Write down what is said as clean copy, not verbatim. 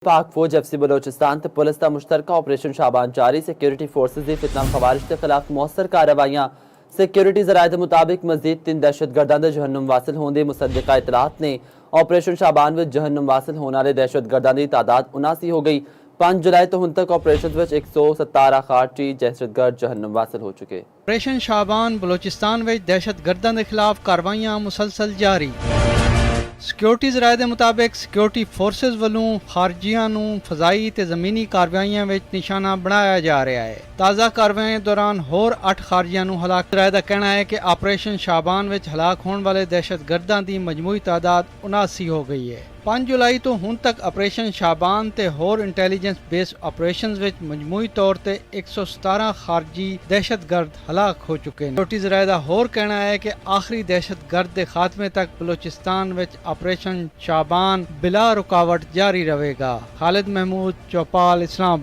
पाक फौज एफसी बलोचिस्तान ते पुलिस का मुश्तरका ऑपरेशन शाबान जारी। सिक्योरिटी फोर्सेज की फितना खवारिश के खिलाफ मौसर कार्रवाइयां। सिक्योरिटी जराये के मुताबिक मजीद 3 दहशतगर्दां दे जहन्नुम वासिल होने मुसद्दिका इतलात ने ऑपरेशन शाबान में जहन्नुम वासिल होने वाले दहशतगर्दां की तादाद 79 हो गई। 5 जुलाई तो हुन तक ऑपरेशन में 117 खारजी दहशतगर्द जहन्नुम वासिल हो चुके। ऑपरेशन शाबान बलोचिस्तान में दहशतगर्दां के खिलाफ कार्रवाइयां मुसलसल जारी। सिक्योरिटी जराये के मुताबिक सिक्योरिटी फोर्सेज वालों खारजियां नूं फजाई ते जमीनी कार्रवाइयां विच निशाना बनाया जा रहा है। ताज़ा कार्रवाइयों दौरान होर 8 खारजियां नूं हलाक। जराये का कहना है कि ऑपरेशन शाबान विच हलाक होने वाले दहशतगर्दां की मजमूई तादाद 79 हो गई है। 5 जुलाई तो हुन तक ऑपरेशन शाबान ते होर इंटेलिजेंस बेस्ड ऑपरेशंस विच मजमूई तौर ते 117 खारजी दहशतगर्द हलाक हो चुके हैं। सिक्योरिटी जराये दा होर कहना है कि आखिरी दहशतगर्द के खात्मे तक बलोचिस्तान विच ऑपरेशन शाबान बिला रुकावट जारी रहेगा। खालिद महमूद, चौपाल, इस्लाम।